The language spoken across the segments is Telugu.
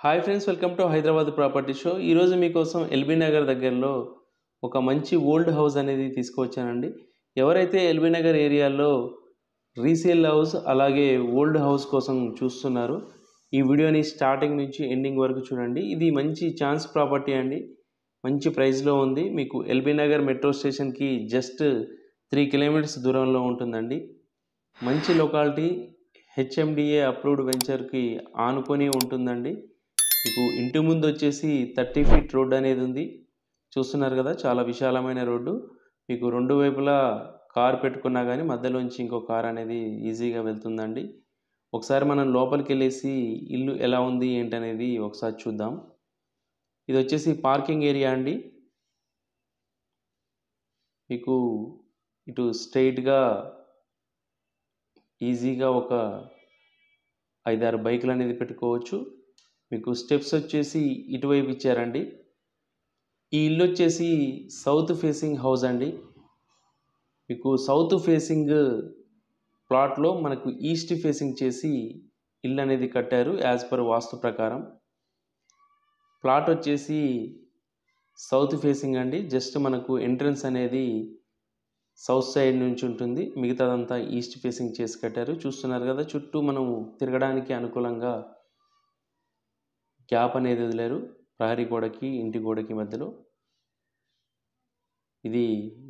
Hi friends, welcome to Hyderabad property show. ఈరోజు మీకోసం ఎల్బీ నగర్ దగ్గరలో ఒక మంచి ఓల్డ్ హౌస్ అనేది తీసుకువచ్చానండి. ఎవరైతే ఎల్బీ నగర్ ఏరియాలో రీసేల్ హౌస్ అలాగే ఓల్డ్ హౌస్ కోసం చూస్తున్నారు, ఈ వీడియోని స్టార్టింగ్ నుంచి ఎండింగ్ వరకు చూడండి. ఇది మంచి ఛాన్స్ ప్రాపర్టీ అండి, మంచి ప్రైస్లో ఉంది. మీకు ఎల్బీ నగర్ మెట్రో స్టేషన్కి జస్ట్ 3 కిలోమీటర్స్ దూరంలో ఉంటుందండి. మంచి లొకాలిటీ, హెచ్ఎండిఏ అప్రూవ్డ్ వెంచర్కి ఆనుకొని ఉంటుందండి. మీకు ఇంటి ముందు వచ్చేసి 30 ఫీట్ రోడ్ అనేది ఉంది. చూస్తున్నారు కదా, చాలా విశాలమైన రోడ్డు. మీకు రెండు వైపులా కార్ పెట్టుకున్నా కానీ మధ్యలోంచి ఇంకో కార్ అనేది ఈజీగా వెళ్తుందండి. ఒకసారి మనం లోపలికి వెళ్ళేసి ఇల్లు ఎలా ఉంది ఏంటనేది ఒకసారి చూద్దాం. ఇది వచ్చేసి పార్కింగ్ ఏరియా అండి. మీకు ఇటు స్ట్రైట్గా ఈజీగా ఒక 5-6 బైకులు అనేది పెట్టుకోవచ్చు. మీకు స్టెప్స్ వచ్చేసి ఇటువైపు ఇచ్చారండి. ఈ ఇల్లు వచ్చేసి సౌత్ ఫేసింగ్ హౌస్ అండి. మీకు సౌత్ ఫేసింగ్ ప్లాట్లో మనకు ఈస్ట్ ఫేసింగ్ చేసి ఇల్లు అనేది కట్టారు యాజ్ పర్ వాస్తు ప్రకారం. ప్లాట్ వచ్చేసి సౌత్ ఫేసింగ్ అండి. జస్ట్ మనకు ఎంట్రన్స్ అనేది సౌత్ సైడ్ నుంచి ఉంటుంది, మిగతాదంతా ఈస్ట్ ఫేసింగ్ చేసి కట్టారు. చూస్తున్నారు కదా, చుట్టూ మనం తిరగడానికి అనుకూలంగా గ్యాప్ అనేది వదిలేరు ప్రహరీ గోడకి ఇంటి గోడకి మధ్యలో. ఇది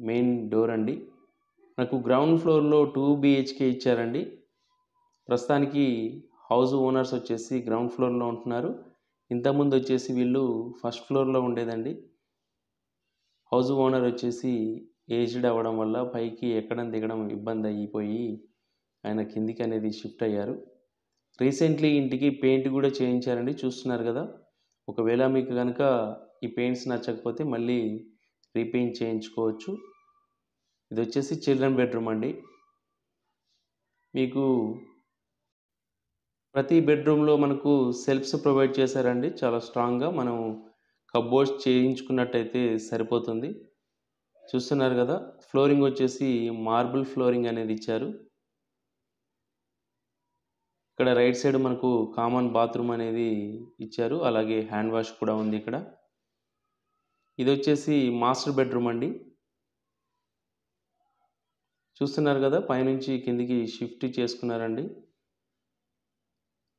మెయిన్ డోర్ అండి. నాకు గ్రౌండ్ ఫ్లోర్లో 2 BHK ఇచ్చారండి. ప్రస్తుతానికి హౌస్ ఓనర్స్ వచ్చేసి గ్రౌండ్ ఫ్లోర్లో ఉంటున్నారు. ఇంతకుముందు వచ్చేసి వీళ్ళు ఫస్ట్ ఫ్లోర్లో ఉండేదండి. హౌస్ ఓనర్ వచ్చేసి ఏజ్డ్ అవ్వడం వల్ల పైకి ఎక్కడం దిగడం ఇబ్బంది అయిపోయి ఆయన కిందికి అనేది షిఫ్ట్ అయ్యారు. రీసెంట్లీ ఇంటికి పెయింట్ కూడా చేయించారండి. చూస్తున్నారు కదా, ఒకవేళ మీకు కనుక ఈ పెయింట్స్ నచ్చకపోతే మళ్ళీ రీపెయింట్ చేయించుకోవచ్చు. ఇది వచ్చేసి చిల్డ్రన్ బెడ్రూమ్ అండి. మీకు ప్రతి బెడ్రూమ్లో మనకు సెల్ఫ్స్ ప్రొవైడ్ చేశారండి, చాలా స్ట్రాంగ్గా. మనం కబోర్డ్స్ చేయించుకున్నట్టయితే సరిపోతుంది. చూస్తున్నారు కదా, ఫ్లోరింగ్ వచ్చేసి మార్బుల్ ఫ్లోరింగ్ అనేది ఇచ్చారు. ఇక్కడ రైట్ సైడ్ మనకు కామన్ బాత్రూమ్ అనేది ఇచ్చారు, అలాగే హ్యాండ్ వాష్ కూడా ఉంది ఇక్కడ. ఇది వచ్చేసి మాస్టర్ బెడ్రూమ్ అండి. చూస్తున్నారు కదా, పైనుంచి కిందికి షిఫ్ట్ చేసుకున్నారండి.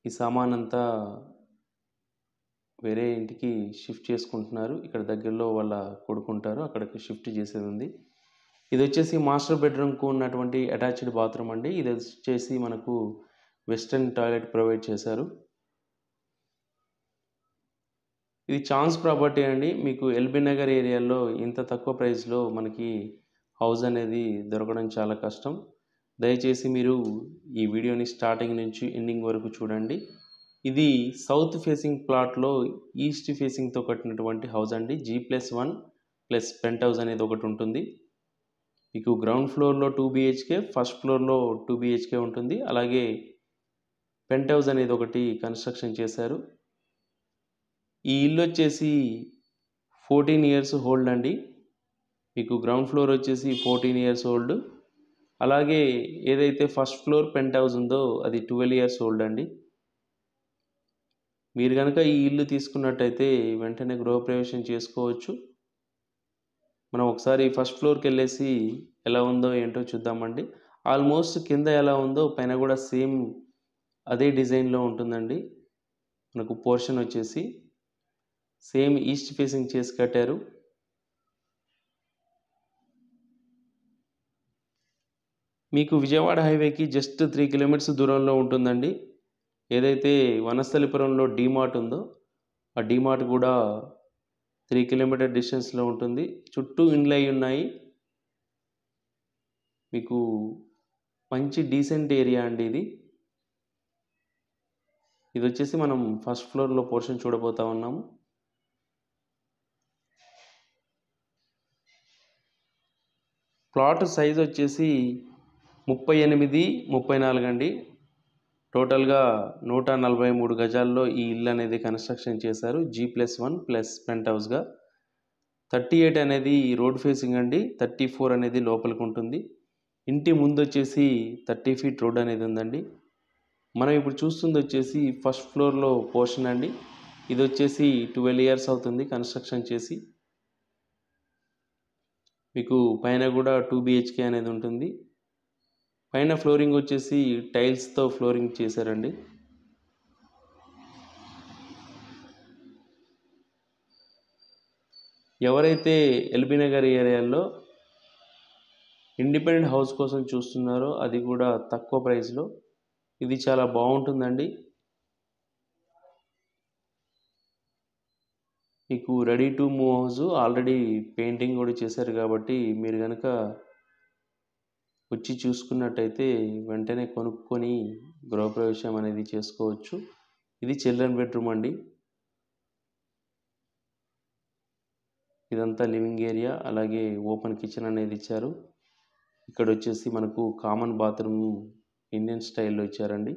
ఈ సామాన్ అంతా వేరే ఇంటికి షిఫ్ట్ చేసుకుంటున్నారు. ఇక్కడ దగ్గరలో వాళ్ళ కొడుకుంటారు, అక్కడికి షిఫ్ట్ చేసేది ఉంది. ఇది వచ్చేసి మాస్టర్ బెడ్రూమ్కు ఉన్నటువంటి అటాచ్డ్ బాత్రూమ్ అండి. ఇది వచ్చేసి మనకు వెస్ట్రన్ టాయిలెట్ ప్రొవైడ్ చేశారు. ఇది ఛాన్స్ ప్రాపర్టీ అండి. మీకు ఎల్బీ నగర్ ఏరియాలో ఇంత తక్కువ ప్రైస్లో మనకి హౌస్ అనేది దొరకడం చాలా కష్టం. దయచేసి మీరు ఈ వీడియోని స్టార్టింగ్ నుంచి ఎండింగ్ వరకు చూడండి. ఇది సౌత్ ఫేసింగ్ ప్లాట్లో ఈస్ట్ ఫేసింగ్తో కట్టినటువంటి హౌస్ అండి. G+1 ప్లస్ పెంట్ హౌస్ అనేది ఒకటి ఉంటుంది. మీకు గ్రౌండ్ ఫ్లోర్లో 2 BHK, ఫస్ట్ ఫ్లోర్లో 2 BHK ఉంటుంది. అలాగే పెంట్ హౌస్ అనేది ఒకటి కన్స్ట్రక్షన్ చేశారు. ఈ ఇల్లు వచ్చేసి 14 ఇయర్స్ ఓల్డ్ అండి. మీకు గ్రౌండ్ ఫ్లోర్ వచ్చేసి 14 ఇయర్స్ ఓల్డ్. అలాగే ఏదైతే ఫస్ట్ ఫ్లోర్ పెంట్ హౌస్ ఉందో అది 12 ఇయర్స్ ఓల్డ్ అండి. మీరు కనుక ఈ ఇల్లు తీసుకున్నట్టయితే వెంటనే గృహప్రవేశం చేసుకోవచ్చు. మనం ఒకసారి ఫస్ట్ ఫ్లోర్కి వెళ్ళేసి ఎలా ఉందో ఏంటో చూద్దామండి. ఆల్మోస్ట్ కింద ఎలా ఉందో పైన కూడా సేమ్ అదే డిజైన్లో ఉంటుందండి. మనకు పోర్షన్ వచ్చేసి సేమ్ ఈస్ట్ ఫేసింగ్ చేసి కట్టారు. మీకు విజయవాడ హైవేకి జస్ట్ 3 కిలోమీటర్స్ దూరంలో ఉంటుందండి. ఏదైతే వనస్థలిపురంలో డీమార్ట్ ఉందో ఆ డీమార్ట్ కూడా 3 కిలోమీటర్ డిస్టెన్స్లో ఉంటుంది. చుట్టూ ఇండ్లు అయి ఉన్నాయి. మీకు మంచి డీసెంట్ ఏరియా అండి ఇది. ఇది వచ్చేసి మనం ఫస్ట్ ఫ్లోర్లో పోర్షన్ చూడబోతా ఉన్నాము. ప్లాట్ సైజ్ వచ్చేసి 38, 34 అండి. టోటల్గా 143 గజాల్లో ఈ ఇల్లు అనేది కన్స్ట్రక్షన్ చేశారు. G+1 ప్లస్ పెంట్ హౌస్గా. 38 అనేది రోడ్ ఫేసింగ్ అండి, 34 అనేది లోపలికి ఉంటుంది. ఇంటి ముందు వచ్చేసి 30 ఫీట్ రోడ్ అనేది ఉందండి. మనం ఇప్పుడు చూస్తుంది వచ్చేసి ఫస్ట్ ఫ్లోర్లో పోర్షన్ అండి. ఇది వచ్చేసి 12 ఇయర్స్ అవుతుంది కన్స్ట్రక్షన్ చేసి. మీకు పైన కూడా 2 BHK అనేది ఉంటుంది. పైన ఫ్లోరింగ్ వచ్చేసి టైల్స్తో ఫ్లోరింగ్ చేశారండి. ఎవరైతే ఎల్బీ నగర్ ఏరియాలో ఇండిపెండెంట్ హౌస్ కోసం చూస్తున్నారో, అది కూడా తక్కువ ప్రైస్లో, ఇది చాలా బాగుంటుందండి. మీకు ready to move house, already painting కూడా చేశారు కాబట్టి మీరు కనుక వచ్చి చూసుకున్నట్టయితే వెంటనే కొనుక్కొని గృహప్రవేశం అనేది చేసుకోవచ్చు. ఇది చిల్డ్రన్ బెడ్రూమ్ అండి. ఇదంతా లివింగ్ ఏరియా, అలాగే ఓపెన్ కిచెన్ అనేది ఇచ్చారు. ఇక్కడ వచ్చేసి మనకు కామన్ బాత్రూమ్ ఇండియన్ స్టైల్లో ఇచ్చారండి.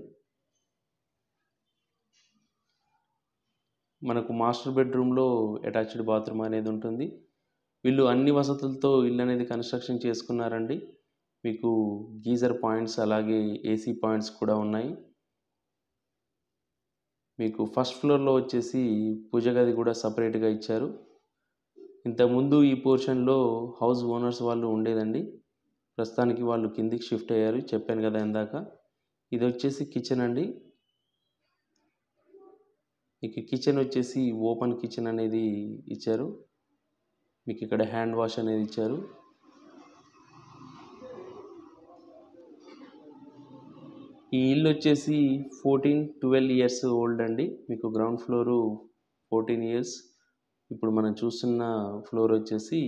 మనకు మాస్టర్ బెడ్రూమ్లో అటాచ్డ్ బాత్రూమ్ అనేది ఉంటుంది. వీళ్ళు అన్ని వసతులతో ఇల్లు అనేది కన్స్ట్రక్షన్ చేసుకున్నారండి. మీకు గీజర్ పాయింట్స్ అలాగే AC పాయింట్స్ కూడా ఉన్నాయి. మీకు ఫస్ట్ ఫ్లోర్లో వచ్చేసి పూజ గది కూడా సపరేట్గా ఇచ్చారు. ఇంతకుముందు ఈ పోర్షన్లో హౌస్ ఓనర్స్ వాళ్ళు ఉండేదండి. ప్రస్తుతానికి వాళ్ళు కిందికి షిఫ్ట్ అయ్యారు, చెప్పాను కదా ఇందాక. ఇది వచ్చేసి కిచెన్ అండి. మీకు కిచెన్ వచ్చేసి ఓపెన్ కిచెన్ అనేది ఇచ్చారు. మీకు ఇక్కడ హ్యాండ్ వాష్ అనేది ఇచ్చారు. ఈ ఇల్లు వచ్చేసి 12 ఇయర్స్ ఓల్డ్ అండి. మీకు గ్రౌండ్ ఫ్లోరు 14 ఇయర్స్, ఇప్పుడు మనం చూస్తున్న ఫ్లోర్ వచ్చేసి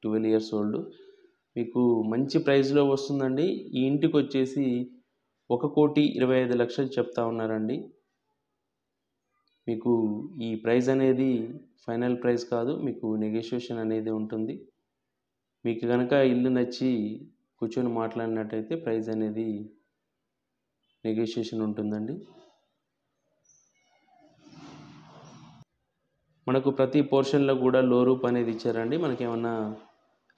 12 ఇయర్స్ ఓల్డ్. మీకు మంచి ప్రైస్లో వస్తుందండి. ఈ ఇంటికి వచ్చేసి 1,25,00,000 చెప్తా ఉన్నారండి. మీకు ఈ ప్రైస్ అనేది ఫైనల్ ప్రైస్ కాదు, మీకు నెగోషియేషన్ అనేది ఉంటుంది. మీకు కనుక ఇల్లు నచ్చి కూర్చొని మాట్లాడినట్టయితే ప్రైస్ అనేది నెగోషియేషన్ ఉంటుందండి. మనకు ప్రతి పోర్షన్లో కూడా లో రూప్ అనేది ఇచ్చారండి. మనకేమన్నా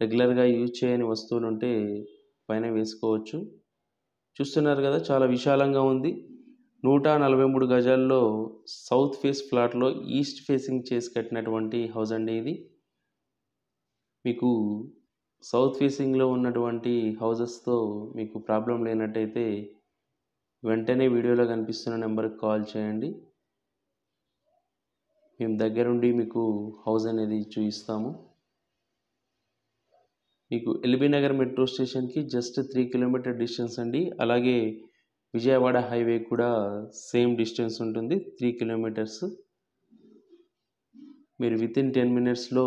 రెగ్యులర్గా యూజ్ చేయని వస్తువులు ఉంటే పైన వేసుకోవచ్చు. చూస్తున్నారు కదా, చాలా విశాలంగా ఉంది. 143 గజాల్లో సౌత్ ఫేస్ ఫ్లాట్లో ఈస్ట్ ఫేసింగ్ చేసి కట్టినటువంటి హౌస్ అండి ఇది. మీకు సౌత్ ఫేసింగ్లో ఉన్నటువంటి హౌజెస్తో మీకు ప్రాబ్లం లేనట్టయితే వెంటనే వీడియోలో కనిపిస్తున్న నెంబర్కి కాల్ చేయండి. మేము దగ్గరుండి మీకు హౌస్ అనేది చూపిస్తాము. మీకు ఎల్బీ నగర్ మెట్రో స్టేషన్కి జస్ట్ 3 కిలోమీటర్ డిస్టెన్స్ అండి. అలాగే విజయవాడ హైవే కూడా సేమ్ డిస్టెన్స్ ఉంటుంది, 3 కిలోమీటర్స్. మీరు వితిన్ 10 మినిట్స్లో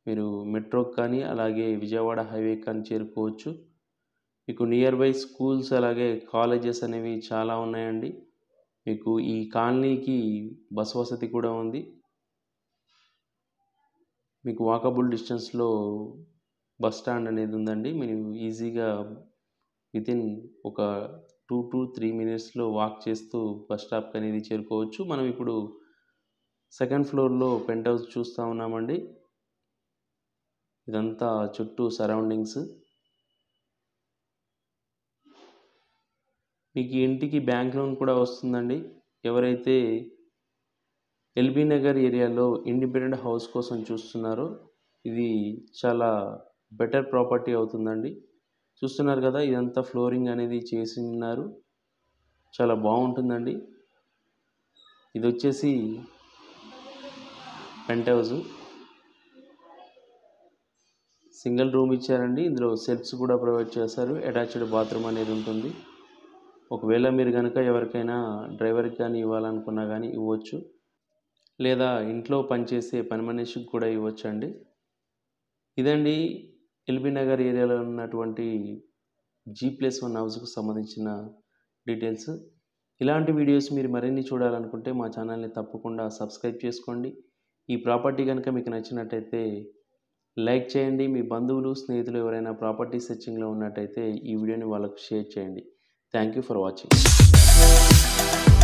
మీరు మెట్రోకి కానీ అలాగే విజయవాడ హైవే కానీ చేరుకోవచ్చు. మీకు నియర్ బై స్కూల్స్ అలాగే కాలేజెస్ అనేవి చాలా ఉన్నాయండి. మీకు ఈ కాలనీకి బస్ వసతి కూడా ఉంది. మీకు వాకబుల్ డిస్టెన్స్లో బస్ స్టాండ్ అనేది ఉందండి. మీరు ఈజీగా వితిన్ ఒక 2 to 3 మినిట్స్లో వాక్ చేస్తూ బస్ స్టాప్కి అనేది చేరుకోవచ్చు. మనం ఇప్పుడు సెకండ్ ఫ్లోర్లో పెంట్ హౌస్ చూస్తూ ఉన్నామండి. ఇదంతా చుట్టూ సరౌండింగ్స్. మీకు ఇంటికి బ్యాంక్ లోన్ కూడా వస్తుందండి. ఎవరైతే ఎల్బీ నగర్ ఏరియాలో ఇండిపెండెంట్ హౌస్ కోసం చూస్తున్నారో ఇది చాలా బెటర్ ప్రాపర్టీ అవుతుందండి. చూస్తున్నారు కదా, ఇదంతా ఫ్లోరింగ్ అనేది చేసి ఉన్నారు, చాలా బాగుంటుందండి. ఇది వచ్చేసి పెంట్ హౌస్, సింగిల్ రూమ్ ఇచ్చారండి. ఇందులో సెల్ఫ్స్ కూడా ప్రొవైడ్ చేశారు. అటాచ్డ్ బాత్రూమ్ అనేది ఉంటుంది. ఒకవేళ మీరు కనుక ఎవరికైనా డ్రైవర్కి కానీ ఇవ్వాలనుకున్నా కానీ ఇవ్వచ్చు, లేదా ఇంట్లో పనిచేసే పని మనిషికి కూడా ఇవ్వచ్చు అండి. ఇదండి ఎల్బీ నగర్ ఏరియాలో ఉన్నటువంటి G+1 హౌస్కు సంబంధించిన డీటెయిల్స్. ఇలాంటి వీడియోస్ మీరు మరిన్ని చూడాలనుకుంటే మా ఛానల్ని తప్పకుండా సబ్స్క్రైబ్ చేసుకోండి. ఈ ప్రాపర్టీ కనుక మీకు నచ్చినట్టయితే లైక్ చేయండి. మీ బంధువులు స్నేహితులు ఎవరైనా ప్రాపర్టీ సెర్చింగ్లో ఉన్నట్టయితే ఈ వీడియోని వాళ్ళకు షేర్ చేయండి. Thank you for watching.